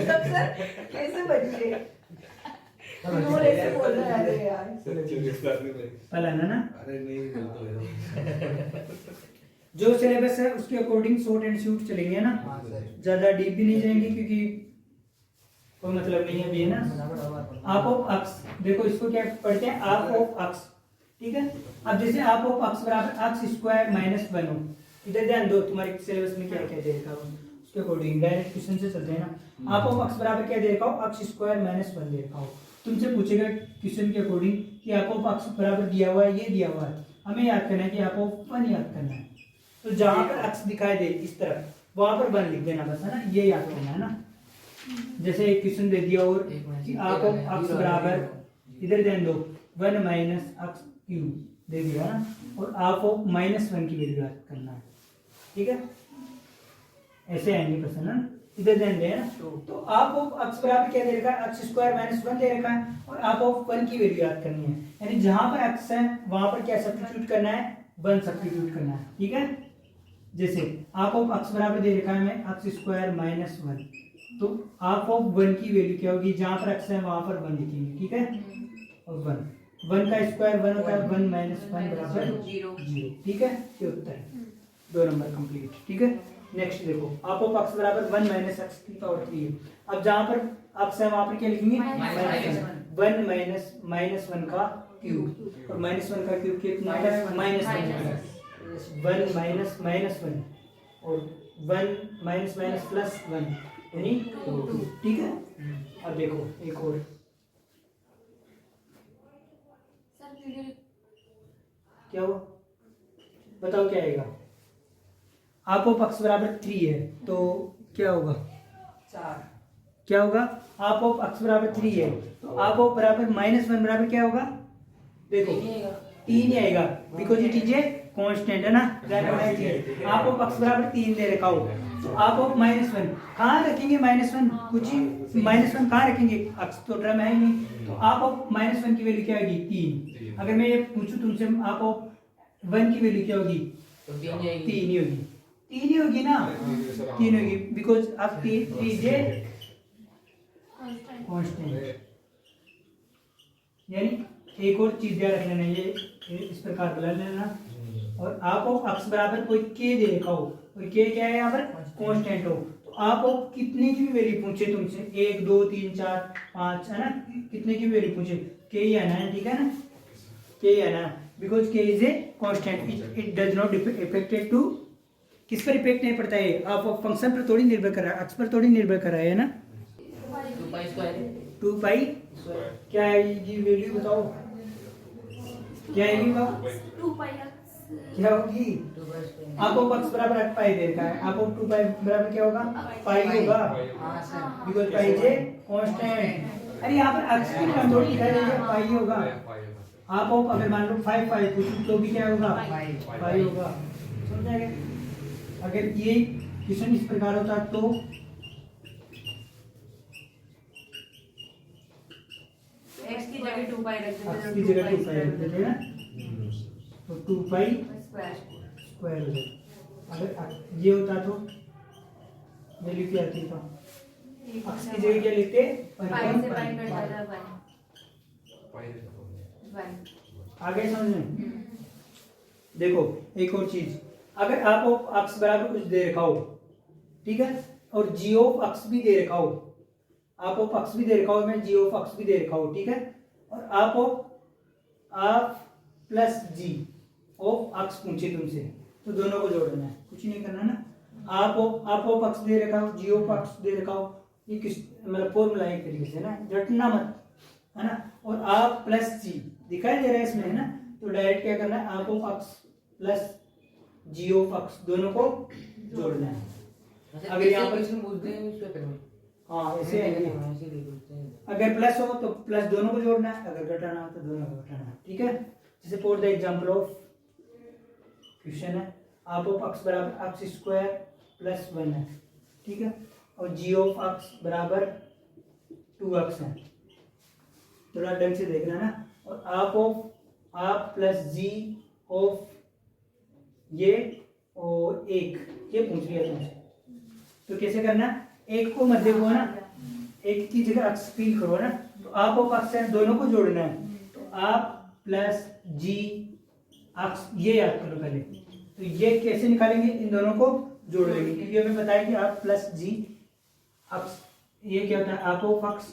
मतलब सर कैसे बच्चे और ऐसे बोल रहे हैं? अरे यार पहला ना अरे नहीं जो सिलेबस है उसके अकॉर्डिंग शॉर्ट एंड स्वीट चलेंगे ना, हाँ सर। ज्यादा डीप भी नहीं जाएंगे क्योंकि कोई मतलब नहीं है अभी, है ना। आप ऑफ अक्स, देखो इसको क्या पढ़ते हैं, आप ऑफ अक्स, ठीक है। अब जैसे आप ऑफ अक्स बराबर अक्स स्क्वायर माइनस 1 हो, इधर ध्यान दो तुम्हारे सिलेबस में क्या क्या दे रखा हो, उसके अकॉर्डिंग डायरेक्ट क्वेश्चन से चलते हैं ना। आप ऑफ अक्स बराबर क्या दे रखा हो, अक्स स्क्वायर माइनस 1 दे रखा हो। तुमसे पूछेगा क्वेश्चन के अकॉर्डिंग कि आप ऑफ अक्स बराबर दिया हुआ है, ये दिया हुआ है, हमें याद करना है कि आप ऑफ 1 याद करना है। तो जहां पर अक्स दिखाई दे इस तरफ, वहां पर 1 लिख देना बस, है ना, ये याद करना है ना। जैसे एक क्वेश्चन दे दिया और कि आप ऑफ अक्स बराबर, इधर ध्यान दो, 1 माइनस अक्स क्यूब दे दिया ना, और आप ऑफ -1 की वैल्यू याद करना है, ठीक है। ऐसे आएंगे प्रश्न ना, इधर ध्यान दें ना। तो आप ऑफ अक्स बराबर क्या दे रखा है, अक्स स्क्वायर माइनस 1 दे रखा है, और आप ऑफ 1 की वैल्यू याद करनी है, यानी जहां पर अक्स है वहां पर क्या सब्स्टिट्यूट करना है, 1 सब्स्टिट्यूट करना है, ठीक है। जैसे आप ऑफ अक्स बराबर दे रखा है हमें अक्स स्क्वायर माइनस 1, तो आप ऑफ 1 की वैल्यू क्या होगी, जहां पर अक्स है वहां पर 1 लिखेंगे, ठीक है। और 1 का स्क्वायर 1 होता है, 1 माइनस 1 बराबर 0, ठीक है। ये उत्तर है, 2 नंबर कंप्लीट, ठीक है। नेक्स्ट देखो, आप ऑफ अक्स बराबर 1 माइनस एक्स की पावर 3 है। अब जहां पर अक्स है वहां पर क्या लिखेंगे, -1 माइनस 1 का क्यूब, और -1 का क्यूब कितना होता है, -1 1 माइनस -1 और 1 माइनस प्लस 1 यानी 2, ठीक है। अब देखो एक और, क्या हुआ बताओ, क्या आएगा। आप ऑफ अक्स बराबर 3 है तो क्या होगा, 4, क्या होगा, आप ऑफ अक्स बराबर 3 है तो आप ऑफ बराबर -1 बराबर क्या होगा, देखो 3 ही आएगा, because it is a constant, है ना। आप ऑफ अक्स बराबर 3 दे रखा हो, तो आप ऑफ -1 कहाँ रखेंगे, -1 कुछ ही, -1 कहाँ रखेंगे, अक्स तो टर्म है ही नहीं, तो आप ऑफ -1 की वैल्यू क्या होगी, 3। अगर मैं ये पूछूं तुमसे आप ऑफ 1 की वैल्यू क्या होगी, तो 3 ही आएगी, 3 ही होगी, 3 ही होगी ना, 3 होगी, बिकॉज अब 3 जे कांस्टेंट। यानी एक और चीज याद रख लेना, ये इस प्रकार बुला लेना। और आप ऑफ अक्स बराबर कोई के दे रखा हो, और के क्या है यहाँ पर, कांस्टेंट हो, तो आप ऑफ कितने की भी वैल्यू पूछे तुमसे, 1 2 3 4 5, है ना, कितने की वैल्यू पूछे, के ही आना है, ठीक है ना, के ही आना, because K is a constant, it does not effected to, किस पर इफेक्ट नहीं पड़ता है, आप फंक्शन पर थोड़ी निर्भर कर रहा है, अक्स पर थोड़ी निर्भर कर रहा है ना। 2 पाई क्या आएगी वैल्यू बताओ, क्या आएगी, 2 पाई क्या होगी, आप ऑफ अक्स बराबर 8 पाई दे रखा है, आप ऑफ 2 पाई बराबर क्या होगा, पाई होगा, because pi is a constant. अरे यहाँ पर अक्स की टर्म थोड़ी दिखाई दे रही है, पाई होगा। आप ऑफ अगर मान लो 5 पाई पूछूं तो भी क्या होगा, पाई होगा, समझ गए। अगर ये क्वेश्चन इस प्रकार होता तो x की जगह 2 पाई रख देते, अक्स की जगह 2 पाई रख देते हैं, तो 2 पाई स्क्वायर स्क्वायर हो जाए। अगर ये होता तो वैल्यू क्या आती, तो अक्स की जगह क्या लिखते, पाई से पाई कट जाता है 1। आगे समझ में। देखो एक और चीज, अगर आप ऑफ अक्स बराबर कुछ दे रखा हो, ठीक है, और जी ऑफ अक्स भी दे रखा हो, आप ऑफ अक्स भी दे रखा हो, मैं जी ऑफ अक्स भी दे रखा हो, ठीक है, और आप ऑफ प्लस जी ऑफ अक्स पूछे तुमसे, तो दोनों को जोड़ना है, कुछ नहीं करना ना। आप ऑफ अक्स दे रखा हो, जी ऑफ अक्स दे रखा हो, ये किस मतलब फॉर्मूला एक तरीके से ना, रटना मत, है ना। और आप प्लस जी दिखाई दे रहा है इसमें, है ना, तो डायरेक्ट क्या करना है, f of x plus g of x दोनों को जोड़ना है। अगर यहाँ पर हाँ ऐसे है, अगर प्लस हो तो प्लस दोनों को जोड़ना है, अगर घटाना हो तो दोनों को घटाना है, ठीक है। जैसे for the example of question है, आप ऑफ अक्स बराबर अक्स स्क्वायर प्लस 1 है, ठीक है, और जी ऑफ अक्स बराबर 2x है, थोड़ा ढंग से देखना ना। और आप प्लस जी ऑफ ये और 1 ये पूछ लिया तुमसे, तो कैसे करना, एक को मध्य को ना एक की जगह अक्स फील करो ना, तो आप ऑफ अक्स है, दोनों को जोड़ना है, तो आप प्लस जी अक्स, ये याद करो पहले। तो ये कैसे निकालेंगे, इन दोनों को जोड़ लेंगे, क्योंकि हमें पता है कि आप प्लस जी अक्स, ये क्या होता है, f of x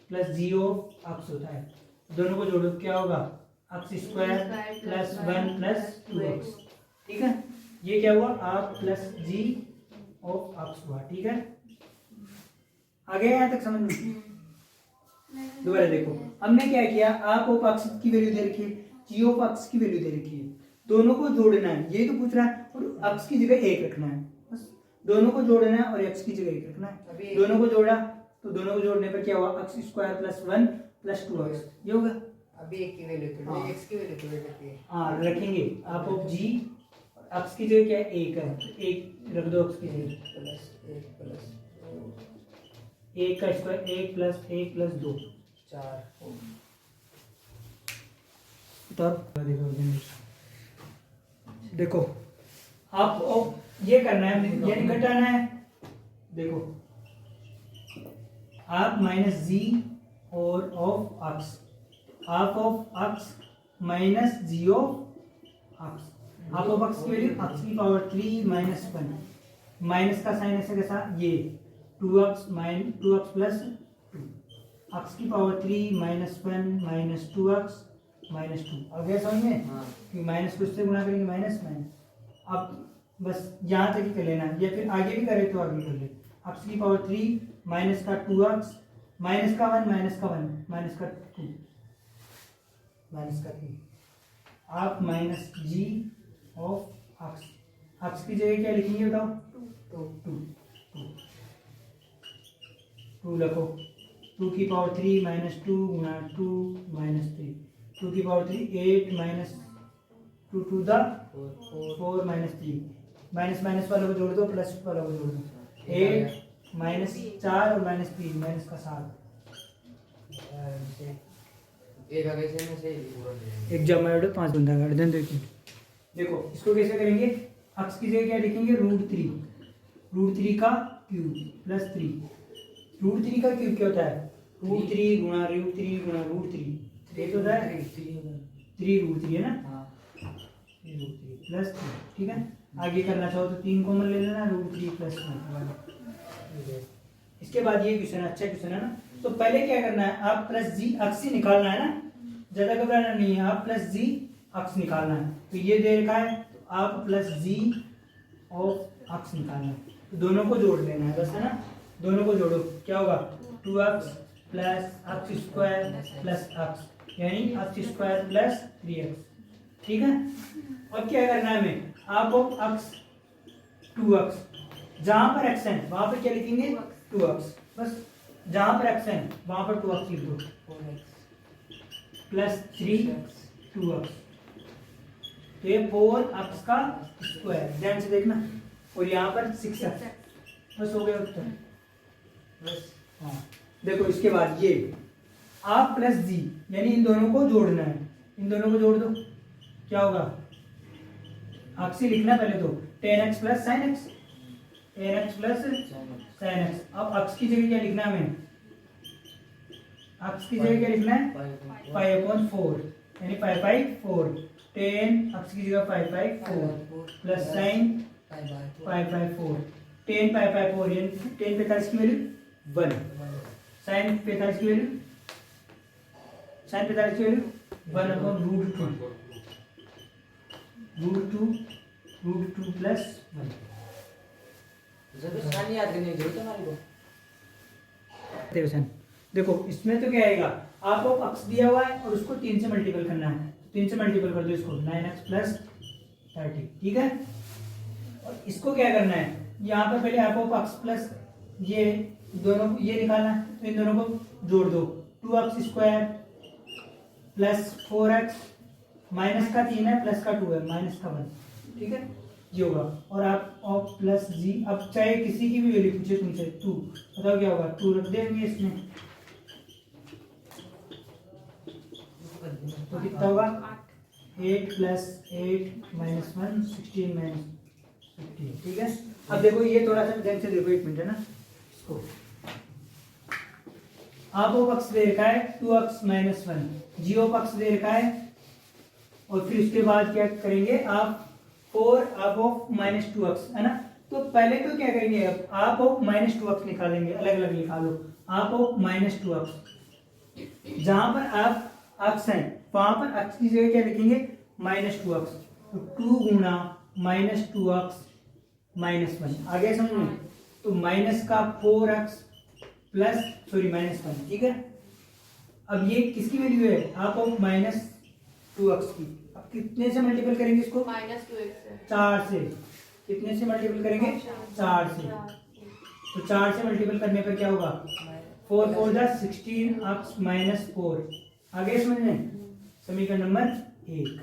plus g of x होता है। दोनों को जोड़ो, क्या होगा, अक्स स्क्वायर प्लस 1 प्लस 2x, ठीक है। ये क्या हुआ, आप प्लस जी ऑफ अक्स हुआ, ठीक है। आगे यहाँ तक समझ में? दोबारा देखो, हमने क्या किया, आप ऑफ अक्स की वैल्यू दे रखी है, जी ऑफ अक्स की वैल्यू दे रखी है, दोनों को जोड़ना है, ये तो पूछ रहा है, और अक्स की जगह 1 रखना है, बस दोनों को जोड़ना है और एक्स की जगह 1 रखना है। दोनों को जोड़ा, तो दोनों को जोड़ने पर क्या हुआ, अक्स स्क्वायर प्लस 1 प्लस 2x, ये होगा। अभी एक की वैल्यू तो x की वैल्यू तो रखी है। हाँ रखेंगे, आप ऑफ जी अक्स की जगह क्या है, 1 है, तो 1 रख दो अक्स की जगह, प्लस 1 प्लस 1 का स्क्वायर 1 प्लस 1 प्लस 2 4 तब देखो आप ये करना है, ये नहीं घटाना है। देखो आप माइनस जी और of x, f of x minus g of x, f of x की वैल्यू अक्स की पावर 3 माइनस 1, माइनस का साइन ऐसे कैसा, ये 2x माइनस 2x प्लस 2, अक्स की power 3 minus 1 minus 2x minus 2। अब गया समझ में? हाँ। कि माइनस को इससे गुणा करेंगे, माइनस माइनस, अब बस यहाँ तक ही कर लेना, या फिर आगे भी करे तो आगे कर ले। अक्स की पावर 3 माइनस का 2x माइनस का 1 माइनस का 1 माइनस का 2 माइनस का 3, आप माइनस जी ऑफ अक्स, अक्स की जगह क्या लिखेंगे बताओ, 2 लिखो, 2 की पावर 3 माइनस 2 गुणा 2 माइनस 3, 2 की power 3 8 minus 2 to the 4 minus 3, minus minus वालों को जोड़ दो, प्लस वालों को जोड़ दो, 8 माइनस 4 और माइनस 3 माइनस का 7। एक आगे से में से पूरा ले एक जमा 5 बंदा काट दें। देखो इसको कैसे करेंगे, अक्स की जगह क्या लिखेंगे, √3 का क्यूब प्लस 3, √3 का क्यूब क्या होता है, √3 गुणा √3 गुणा √3, ये तो होता है 3√3 है ना, हाँ 3√3 प्लस 3, ठीक है। आगे करना चाहो तो 3 कॉमन ले लेना, √3 प्लस 1। इसके बाद ये क्वेश्चन अच्छा क्वेश्चन है ना, तो पहले क्या करना है, आप प्लस जी अक्स ही निकालना है ना, ज्यादा घबराना नहीं है, आप प्लस जी अक्स निकालना है। तो ये दे रखा है, तो आप प्लस जी ऑफ अक्स निकालना है, तो दोनों को जोड़ लेना है बस, है ना। दोनों को जोड़ो, क्या होगा, 2x प्लस अक्स स्क्वायर प्लस अक्स, यानी अक्स स्क्वायर प्लस 3x, ठीक है। अब क्या करना है हमें, आप ऑफ अक्स 2x, जहां पर x है वहां पर क्या लिखेंगे, 2x, बस जहां पर x है वहां पर 2x लिख दो, 4x प्लस 3 2x, तो ये 4x का स्क्वायर, ध्यान से देखना, और यहाँ पर 6x, बस हो गया उत्तर, बस। हाँ देखो इसके बाद ये आप प्लस जी, यानी इन दोनों को जोड़ना है, इन दोनों को जोड़ दो, क्या होगा, अक्स ही लिखना पहले तो, 10x plus sine x, 10x plus sine x. अब अक्स की जगह क्या लिखना है हमें, अक्स की जगह क्या लिखना है, 5/4, यानी 5/4, 10 अक्स की जगह 5/4 प्लस साइन 5/4, 10 5/4, यानी 10 45 की वैल्यू 1, साइन 45 की वैल्यू, साइन 45 की वैल्यू 1/√2 प्लस 1। जब साइन याद करने की जरूरत है हमारे को। देखो इसमें तो क्या आएगा, आप ऑफ अक्स दिया हुआ है और उसको 3 से मल्टीपल करना है, 3 से मल्टीपल कर दो इसको, 9x प्लस 30, ठीक है। और इसको क्या करना है, यहाँ पर पहले आप ऑफ अक्स प्लस ये दोनों को ये निकालना है, तो इन दोनों को जोड़ दो, 2x square plus 4x, minus का 3 है प्लस का 2 है, माइनस का 1, ठीक है, ये होगा। और आप ऑफ प्लस जी, अब चाहे किसी की भी वैल्यू पूछे तुमसे, 2 बताओ क्या होगा, 2 रख देंगे इसमें, तो कितना होगा, 8 प्लस 8 माइनस 1 16 माइनस 15, ठीक है। अब देखो ये थोड़ा सा ध्यान से देखो, 1 मिनट है ना, इसको आप ऑफ एक्स दे रखा है 2x minus 1, g of x दे रखा है, और फिर उसके बाद क्या करेंगे आप 4 आप ऑफ माइनस 2x, है ना। तो पहले तो क्या करेंगे, अब आप ऑफ माइनस 2x निकालेंगे, अलग अलग निकालो, आप ऑफ माइनस 2x, जहां पर आप x है वहां पर x की जगह क्या लिखेंगे माइनस 2x, तो 2 गुना माइनस 2x माइनस 1, आगे समझ में। तो माइनस का 4x प्लस सॉरी माइनस 1, ठीक है। अब ये किसकी वैल्यू है, आप ऑफ माइनस 2x की। अब कितने से मल्टीपल करेंगे इसको, -2x 4 से। कितने से मल्टीपल करेंगे, 4 से। तो 4 से मल्टीपल करने पर क्या होगा, 4 4 जा 16x माइनस 4, आगे समझ में। समीकरण नंबर 1।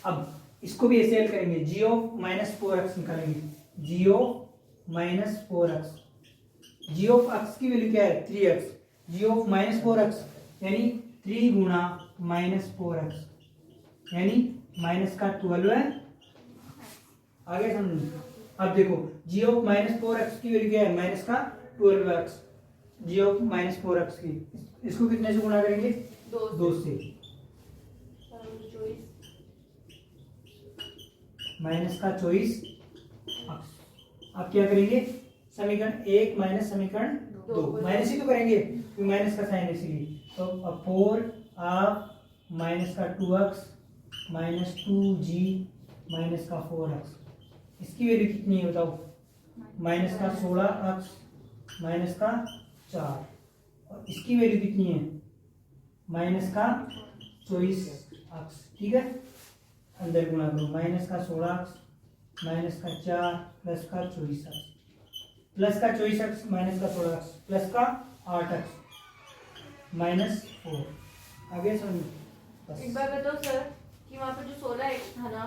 अब इसको भी ऐसे हल करेंगे, जी ऑफ माइनस 4x निकालेंगे, g of minus 4x, g of x की वैल्यू क्या है 3x, ji of minus 4x यानी 3 गुना माइनस 4x यानी माइनस का 12 है, आगे समझिए। अब देखो जी ऑफ माइनस 4x की वैल्यू क्या है माइनस का 12x, ji of minus 4x की, इसको कितने से गुणा करेंगे 2 से, माइनस का 24। अब क्या करेंगे समीकरण 1 माइनस समीकरण 2, माइनस ही तो करेंगे क्योंकि माइनस का साइन है इसीलिए। तो अब 4 आप माइनस का 2x माइनस 2g माइनस का 4x, इसकी वैल्यू कितनी है बताओ, माइनस का 16x माइनस का 4, और इसकी वैल्यू कितनी है माइनस का 24x, ठीक है। अंदर गुणा करो, माइनस का 16x माइनस का 4 प्लस का 24x, प्लस का 24x माइनस का 16x प्लस का 8x माइनस 4, आगे समझो। एक बार बताओ सर कि वहाँ पे जो 16x था ना